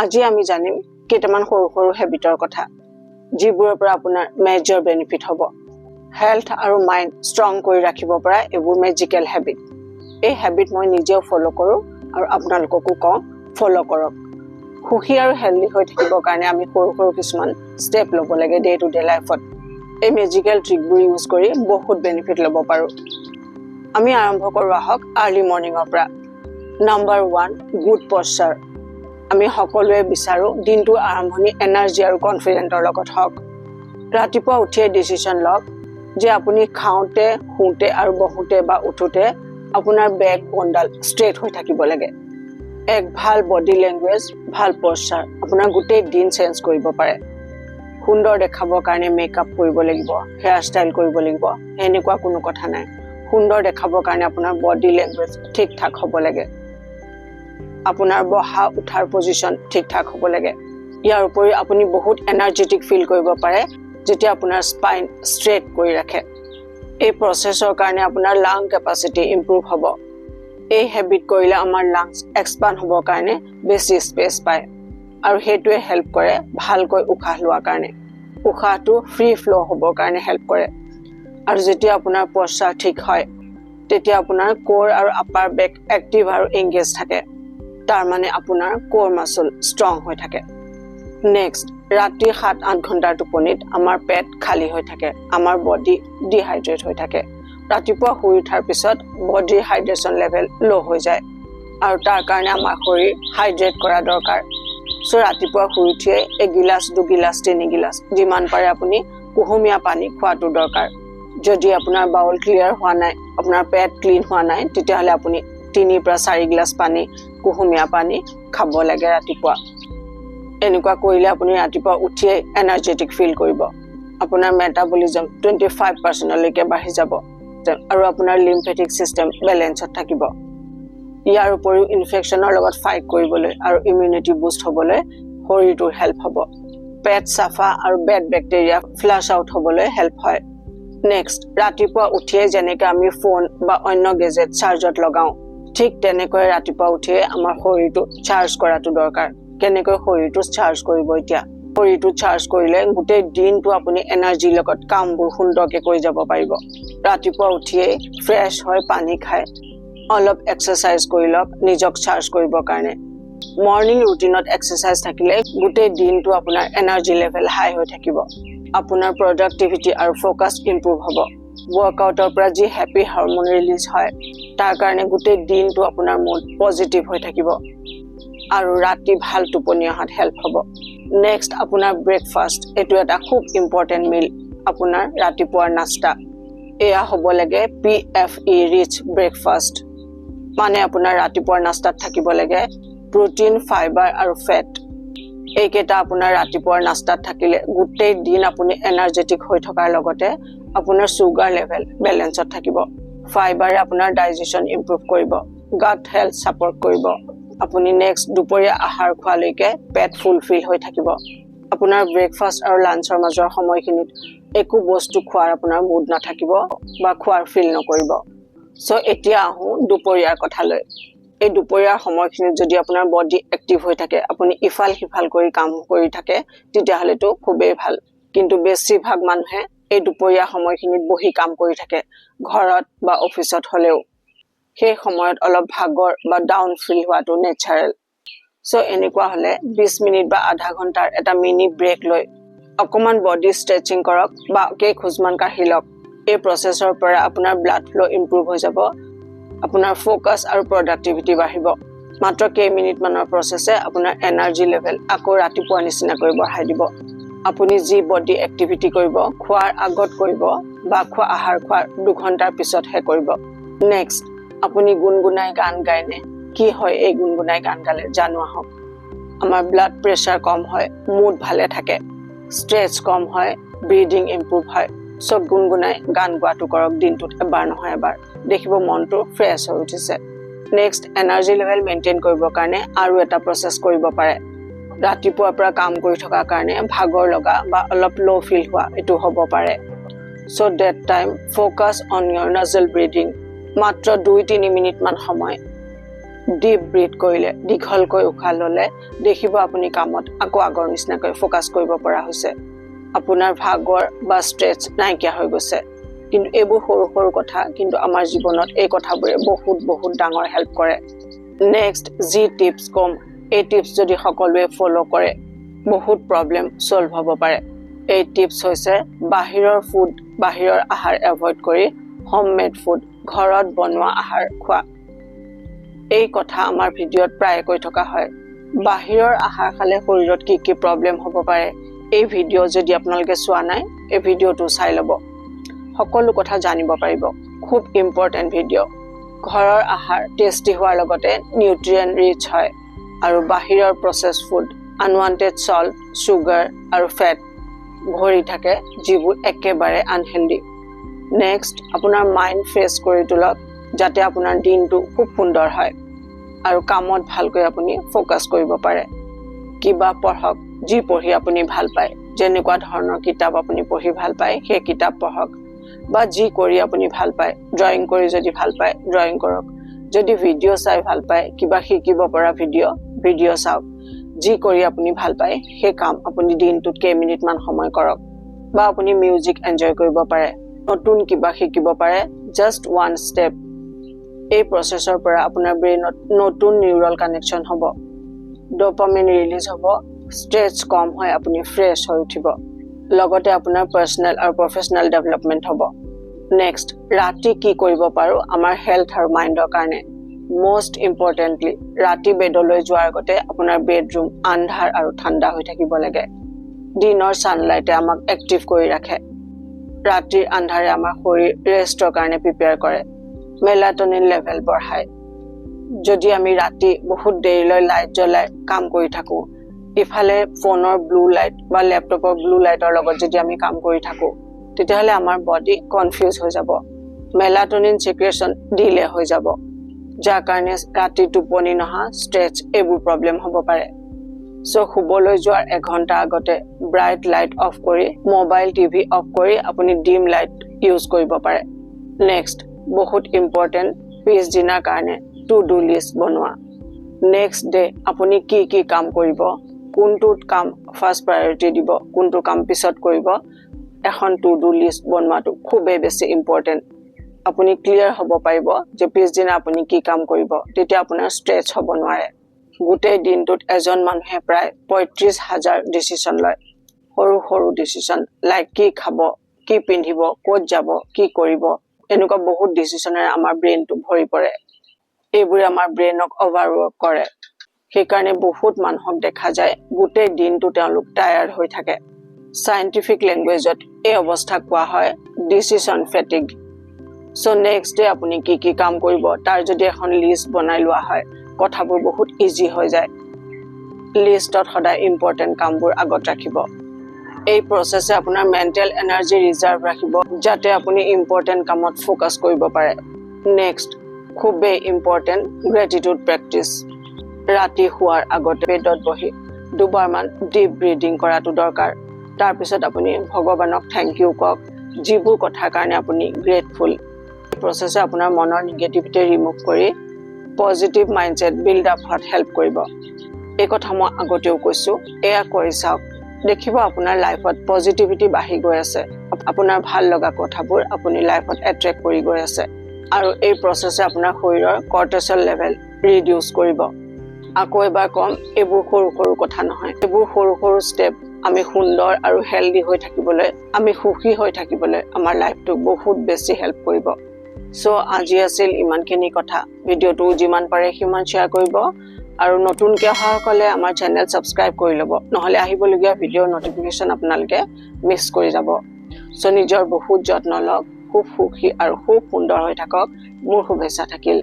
আজি আমি জানিম কেইটামান সৰু সৰু হেবিটৰ কথা যিবোৰৰ পৰা আপোনাৰ মেজৰ বেনিফিট হ'ব হেলথ আৰু মাইণ্ড ষ্ট্ৰং কৰি ৰাখিব পৰা এইবোৰ মেজিকেল হেবিট এই হেবিট মই নিজেও ফলো কৰোঁ আৰু আপোনালোককো কওঁ ফলো কৰক সুখী আৰু হেলদি হৈ থাকিবৰ কাৰণে আমি সৰু সৰু কিছুমান ষ্টেপ ল'ব লাগে ডে টু ডে লাইফত এই মেজিকেল ট্ৰিকবোৰ ইউজ কৰি বহুত বেনিফিট ল'ব পাৰোঁ আমি আৰম্ভ কৰোঁ আহক আৰ্লি মৰ্ণিঙৰ পৰা নাম্বাৰ 1 গুড পশ্চাৰ আমি সকলোৱে বিচাৰোঁ দিনটোৰ আৰম্ভণি এনাৰ্জি আৰু কনফিডেন্টৰ লগত হওক ৰাতিপুৱা উঠিয়ে ডিচিশ্যন লওক যে আপুনি খাওঁতে শুওঁতে আৰু বহোঁতে বা উঠোঁতে আপোনাৰ বেক বনডাল ষ্ট্ৰেইট হৈ থাকিব লাগে এক ভাল বডি লেংগুৱেজ ভাল পশ্চাৰ আপোনাৰ গোটেই দিন চেঞ্জ কৰিব পাৰে সুন্দৰ দেখাবৰ কাৰণে মেকআপ কৰিব লাগিব হেয়াৰ ষ্টাইল কৰিব লাগিব এনেকুৱা কোনো কথা নাই সুন্দৰ দেখাবৰ কাৰণে আপোনাৰ বডি লেংগুৱেজ ঠিক ঠাক হ'ব লাগে আপোনাৰ বহা উঠাৰ পজিশ্যন ঠিক ঠাক হ'ব লাগে ইয়াৰ উপৰি আপুনি বহুত এনাৰ্জেটিক ফিল কৰিব পাৰে যেতিয়া আপোনাৰ স্পাইন ষ্ট্ৰেট কৰি ৰাখে এই প্ৰচেছৰ কাৰণে আপোনাৰ লাং কেপাচিটি ইম্প্ৰুভ হ'ব এই হেবিট কৰিলে আমাৰ লাংছ এক্সপাণ্ড হ'বৰ কাৰণে বেছি স্পেচ পায় আৰু সেইটোৱে হেল্প কৰে ভালকৈ উশাহ লোৱাৰ কাৰণে উশাহটো ফ্ৰী ফ্ল' হ'বৰ কাৰণে হেল্প কৰে আৰু যেতিয়া আপোনাৰ পশ্চাৰ ঠিক হয় তেতিয়া আপোনাৰ কোৰ আৰু আপাৰ বেক এক্টিভ আৰু এংগেজ থাকে তাৰ মানে আপোনাৰ কোৰ মাছল ষ্ট্ৰং হৈ থাকে নেক্সট ৰাতি 7-8 ঘণ্টাৰ টোপনিত আমাৰ পেট খালী হৈ থাকে আমাৰ বডি ডিহাইড্ৰেট হৈ থাকে ৰাতিপুৱা শুই উঠাৰ পিছত বডিৰ হাইড্ৰেশ্যন লেভেল ল' হৈ যায় আৰু তাৰ কাৰণে আমাৰ শৰীৰ হাইড্ৰেট কৰা দৰকাৰ চ' ৰাতিপুৱা শুই উঠিয়ে 1 গিলাচ 2 গিলাচ 3 গিলাচ যিমান পাৰে আপুনি কুহুমীয়া পানী খোৱাটো দৰকাৰ যদি আপোনাৰ বাউল ক্লিয়াৰ হোৱা নাই আপোনাৰ পেট ক্লিন হোৱা নাই তেতিয়াহ'লে আপুনি 3 পৰা 4 গিলাচ পানী কুহুমীয়া পানী খাব লাগে ৰাতিপুৱা এনেকুৱা কৰিলে আপুনি ৰাতিপুৱা উঠিয়ে এনাৰ্জেটিক ফিল কৰিব আপোনাৰ মেটাবলিজম 25% লৈকে বাঢ়ি যাব আৰু আপোনাৰ লিম্ফেটিক চিষ্টেম বেলেঞ্চত থাকিব ইয়াৰ উপৰিও ইনফেকশ্যনৰ লগত ফাইট কৰিবলৈ আৰু ইমিউনিটি বুষ্ট হ'বলৈ শৰীৰটোৰ হেল্প হ'ব পেট চাফা আৰু বেড বেক্টেৰিয়া ফ্লাছ আউট হ'বলৈ হেল্প হয় নেক্সট ৰাতিপুৱা উঠিয়ে যেনেকৈ আমি ফোন বা অন্য গেজেট চাৰ্জত লগাওঁ ঠিক তেনেকৈ ৰাতিপুৱা উঠিয়ে আমাৰ শৰীৰটো চাৰ্জ কৰাটো দৰকাৰ কেনেকৈ শৰীৰটো চাৰ্জ কৰিব এতিয়া শৰীৰটো চাৰ্জ কৰিলে গোটেই দিনটো আপুনি এনাৰ্জিৰ লগত কামবোৰ সুন্দৰকৈ কৰি যাব পাৰিব ৰাতিপুৱা উঠিয়ে ফ্ৰেছ হৈ পানী খাই অলপ এক্সাৰচাইজ কৰি লওক নিজক চাৰ্জ কৰিবৰ কাৰণে মৰ্ণিং ৰুটিনত এক্সাৰচাইজ থাকিলে গোটেই দিনটো আপোনাৰ এনাৰ্জি লেভেল হাই হৈ থাকিব আপোনাৰ প্ৰডাক্টিভিটি আৰু ফ'কাছ ইম্প্ৰুভ হ'ব ৱৰ্কআউটৰ পৰা যি হেপী হৰম'ন ৰিলিজ হয় তাৰ কাৰণে গোটেই দিনটো আপোনাৰ মুড পজিটিভ হৈ থাকিব আৰু ৰাতি ভাল টোপনি অহাত হেল্প হ'ব নেক্সট আপোনাৰ ব্ৰেকফাষ্ট এইটো এটা খুব ইম্পৰ্টেণ্ট মিল আপোনাৰ ৰাতিপুৱাৰ নাস্তা এয়া হ'ব লাগে PFE ৰিচ ব্ৰেকফাষ্ট মানে আপোনাৰ ৰাতিপুৱাৰ নাস্তাত থাকিব লাগে প্ৰটিন ফাইবাৰ আৰু ফেট এইকেইটা আপোনাৰ ৰাতিপুৱাৰ নাস্তাত থাকিলে গোটেই দিন আপুনি এনাৰ্জেটিক হৈ থকাৰ লগতে আপোনাৰ চুগাৰ লেভেল বেলেঞ্চত থাকিব ফাইবাৰে আপোনাৰ ডাইজেশ্যন ইম্প্ৰুভ কৰিব গাট হেল্থ ছাপৰ্ট কৰিব আপুনি নেক্সট দুপৰীয়া আহাৰ খোৱালৈকে পেট ফুলফিল হৈ থাকিব আপোনাৰ ব্ৰেকফাষ্ট আৰু লাঞ্চৰ মাজৰ সময়খিনিত একো বস্তু খোৱাৰ আপোনাৰ মুড নাথাকিব বা খোৱাৰ ফিল নকৰিব চ' এতিয়া আহোঁ দুপৰীয়াৰ কথালৈ এই দুপৰীয়াৰ সময়খিনিত যদি আপোনাৰ বডি এক্টিভ হৈ থাকে আপুনি ইফাল সিফাল কৰি কাম কৰি থাকে তেতিয়াহ'লেতো খুবেই ভাল কিন্তু বেছিভাগ মানুহে এই দুপৰীয়া সময়খিনিত বহি কাম কৰি থাকে ঘৰত বা অফিচত হ'লেও সেই সময়ত অলপ ভাগৰ বা ডাউন ফিল হোৱাটো নেচাৰেল চ' এনেকুৱা হ'লে 20 মিনিট বা আধা ঘণ্টাৰ এটা মিনি ব্ৰেক লৈ অকণমান বডি ষ্ট্ৰেচিং কৰক বা কেইখোজমান কাঢ়ি লওক এই প্ৰচেছৰ পৰা আপোনাৰ ব্লাড ফ্ল' ইম্প্ৰুভ হৈ যাব আপোনাৰ ফ'কাছ আৰু প্ৰডাক্টিভিটি বাঢ়িব মাত্ৰ কেইমিনিটমানৰ প্ৰচেছে আপোনাৰ এনাৰ্জি লেভেল আকৌ ৰাতিপুৱাৰ নিচিনাকৈ বঢ়াই দিব আপুনি যি বডি এক্টিভিটি কৰিব খোৱাৰ আগত কৰিব বা আহাৰ খোৱাৰ 2 ঘণ্টাৰ পিছতহে কৰিব নেক্সট আপুনি গুণগুণাই গান গায়নে কি হয় এই গুণগুণাই গান গালে জানো আহক আমাৰ ব্লাড প্ৰেছাৰ কম হয় মুড ভালে থাকে ষ্ট্ৰেছ কম হয় ব্ৰিডিং ইম্প্ৰুভ হয় চব গুণগুণাই গান গোৱাটো কৰক দিনটোত এবাৰ নহয় এবাৰ দেখিব মনটো ফ্ৰেছ হৈ উঠিছে নেক্সট এনাৰ্জি লেভেল মেইনটেইন কৰিবৰ কাৰণে আৰু এটা প্ৰচেছ কৰিব পাৰে ৰাতিপুৱাৰ পৰা কাম কৰি থকাৰ কাৰণে ভাগৰ লগা বা অলপ ল' ফিল হোৱা এইটো হ'ব পাৰে so' that time focus on your nasal breathing মাত্ৰ 2-3 মিনিটমান সময় ডিপ ব্ৰিথ কৰিলে, দীঘলকৈ উশাহ ল'লে দেখিব আপুনি কামত আকৌ আগৰ নিচিনাকৈ ফ'কাছ কৰিব পৰা হৈছে। আপোনাৰ ভাগৰ বা ষ্ট্ৰেছ নাইকিয়া হৈ গৈছে। কিন্তু এইবোৰ সৰু সৰু কথা, কিন্তু আমাৰ জীৱনত এই কথাবোৰে বহুত ডাঙৰ হেল্প কৰে। নেক্সট যি টিপছ কম, এই টিপছ যদি সকলোৱে ফ'ল' কৰে বহুত প্ৰব্লেম ছল্ভ হ'ব পাৰে। এই টিপছ হৈছে বাহিৰৰ আহাৰ এভইড কৰি হোমমেড ফুড, ঘৰত বনোৱা আহাৰ খোৱা। এই কথা আমাৰ ভিডিঅ'ত প্ৰায়ে কৈ থকা হয়। বাহিৰৰ আহাৰ খালে শৰীৰত কি প্ৰব্লেম হ'ব পাৰে, এই ভিডিঅ' যদি আপোনালোকে চোৱা নাই, এই ভিডিঅ'টো চাই ল'ব। সকলো কথা জানিব পাৰিব। খুব ইম্পৰ্টেণ্ট ভিডিঅ'। ঘৰৰ আহাৰ টেষ্টি হোৱাৰ লগতে নিউট্ৰিয়েণ্ট ৰিচ হয় আৰু বাহিৰৰ process food unwanted salt, sugar আৰু ফেট ভৰি থাকে, যিবোৰ একেবাৰে আনহেল্ডি। নেক্সট আপোনাৰ মাইণ্ড ফ্ৰেছ কৰি তোলক, যাতে আপোনাৰ দিনটো খুব সুন্দৰ হয় আৰু কামত ভালকৈ আপুনি ফ'কাছ কৰিব পাৰে। কিবা পঢ়ক, যি পঢ়ি আপুনি ভাল পায়, যেনেকুৱা ধৰণৰ কিতাপ আপুনি পঢ়ি ভাল পায় সেই কিতাপ পঢ়ক, বা যি কৰি আপুনি ভাল পায়, ড্ৰয়িং কৰি যদি ভাল পায় ড্ৰয়িং কৰক। যদি ভিডিঅ' চাই ভাল পায়, কিবা শিকিব পৰা ভিডিঅ' চাওক। যি কৰি আপুনি ভাল পায় সেই কাম আপুনি দিনটোত কেইমিনিটমান সময় কৰক, বা আপুনি মিউজিক এনজয় কৰিব পাৰে, নতুন কিবা শিকিব পাৰে। Just one step. এই প্ৰচেছৰ পৰা আপোনাৰ ব্ৰেইনত নতুন নিউৰল কানেকশ্যন হ'ব, ডপামিন ৰিলিজ হ'ব, ষ্ট্ৰেছ কম হৈ আপুনি ফ্ৰেছ হৈ উঠিব, লগতে আপোনাৰ পাৰ্চনেল আৰু প্ৰফেচনেল ডেভেলপমেণ্ট হ'ব। নেক্সট, ৰাতি কি কৰিব পাৰোঁ আমাৰ হেল্থ আৰু মাইণ্ডৰ কাৰণে। মষ্ট ইম্পৰ্টেণ্টলি, ৰাতি বেডলৈ যোৱাৰ আগতে আপোনাৰ বেডৰুম আন্ধাৰ আৰু ঠাণ্ডা হৈ থাকিব লাগে। দিনৰ ছানলাইটে আমাক এক্টিভ কৰি ৰাখে। ৰাতিৰ আন্ধাৰে আমাৰ শৰীৰ ৰেষ্টৰ কাৰণে প্ৰিপেয়াৰ কৰে, মেলাটনিন লেভেল বঢ়ায়। যদি আমি ৰাতি বহুত দেৰিলৈ লাইট জ্বলাই কাম কৰি থাকোঁ, ইফালে ফোনৰ ব্লু লাইট বা লেপটপৰ ব্লু লাইটৰ লগত যদি আমি কাম কৰি থাকোঁ, তেতিয়াহ'লে আমাৰ বডি কনফিউজ হৈ যাব, মেলাটনিন ছিক্ৰেশ্যন ডিলে হৈ যাব, যাৰ কাৰণে ৰাতি টোপনি নহা, ষ্ট্ৰেছ এইবোৰ প্ৰব্লেম হ'ব পাৰে। চ' শুবলৈ যোৱাৰ এঘণ্টা আগতে ব্ৰাইট লাইট অফ কৰি, মোবাইল টিভি অফ কৰি আপুনি ডিম লাইট ইউজ কৰিব পাৰে। নেক্সট, বহুত ইম্পৰ্টেণ্ট, পিছদিনাৰ কাৰণে টু ডু লিষ্ট বনোৱা। নেক্সট ডে আপুনি কি কাম কৰিব, কোনটোত কাম ফাৰ্ষ্ট প্ৰায়ৰিটি দিব, কোনটো কাম পিছত কৰিব, এখন টু ডু লিষ্ট বনোৱাটো খুবেই বেছি ইম্পৰ্টেণ্ট। আপুনি ক্লিয়াৰ হ'ব পাৰিব যে পিছদিনা আপুনি কি কাম কৰিব, তেতিয়া আপোনাৰ ষ্ট্ৰেছ হ'ব নোৱাৰে। গোটেই দিনটোত এজন মানুহে প্ৰায় 35,000 ডিচিশ্যন লয়। সৰু ডিচিশ্যন, লাইক কি খাব, কি পিন্ধিব, ক'ত যাব, কি কৰিব, এনেকুৱা বহুত ডিচিশ্যনেৰে আমাৰ ব্ৰেইনটো ভৰি পৰে। এইবোৰে আমাৰ ব্ৰেইনক অভাৰৱৰ্ক কৰে। সেইকাৰণে বহুত মানুহক দেখা যায় গোটেই দিনটো তেওঁলোক টায়াৰ্ড হৈ থাকে। চাইণ্টিফিক লেংগুৱেজত এই অৱস্থাক কোৱা হয় ডিচিশ্যন ফেটিগ। চ' নেক্সট ডে আপুনি কি কাম কৰিব তাৰ যদি এখন লিষ্ট বনাই লোৱা হয়, কথাবোৰ বহুত ইজি হৈ যায়। লিষ্টত সদায় ইম্পৰ্টেণ্ট কামবোৰ আগত ৰাখিব। এই প্ৰচেছে আপোনাৰ মেণ্টেল এনাৰ্জি ৰিজাৰ্ভ ৰাখিব, যাতে আপুনি ইম্পৰ্টেণ্ট কামত ফ'কাছ কৰিব পাৰে। নেক্সট, খুবেই ইম্পৰ্টেণ্ট, গ্ৰেটিটিউড প্ৰেক্টিছ। ৰাতি শোৱাৰ আগতে বেডত বহি দুবাৰমান ডিপ ব্ৰিডিং কৰাটো দৰকাৰ। তাৰপিছত আপুনি ভগৱানক থেংক ইউ কওক, যিবোৰ কথাৰ কাৰণে আপুনি গ্ৰেটফুল। এই প্ৰচেছে আপোনাৰ মনৰ নিগেটিভিটি ৰিমুভ কৰি পজিটিভ মাইণ্ডছেট বিল্ড আপ হোৱাত হেল্প কৰিব। এই কথা মই আগতেও কৈছোঁ, এয়া কৰি চাওক, দেখিব আপোনাৰ লাইফত পজিটিভিটি বাঢ়ি গৈ আছে, আপোনাৰ ভাল লগা কথাবোৰ আপুনি লাইফত এট্ৰেক্ট কৰি গৈ আছে, আৰু এই প্ৰচেছে আপোনাৰ শৰীৰৰ কৰ্টিচল লেভেল ৰিডিউচ কৰিব। আকৌ এবাৰ ক'ম, এইবোৰ সৰু কথা নহয়, এইবোৰ সৰু ষ্টেপ আমি সুন্দৰ আৰু হেল্ডি হৈ থাকিবলৈ, আমি সুখী হৈ থাকিবলৈ আমাৰ লাইফটোক বহুত বেছি হেল্প কৰিব। চ' আজি আছিল ইমানখিনি কথা। ভিডিঅ'টো যিমান পাৰে সিমান শ্বেয়াৰ কৰিব, আৰু নতুনকৈ অহাসকলে আমাৰ চেনেল ছাবস্ক্ৰাইব কৰি ল'ব, নহ'লে আহিবলগীয়া ভিডিঅ'ৰ নটিফিকেশ্যন আপোনালোকে মিছ কৰি যাব। চ' নিজৰ বহুত যত্ন লওক, খুব সুখী আৰু খুব সুন্দৰ হৈ থাকক। মোৰ শুভেচ্ছা থাকিল।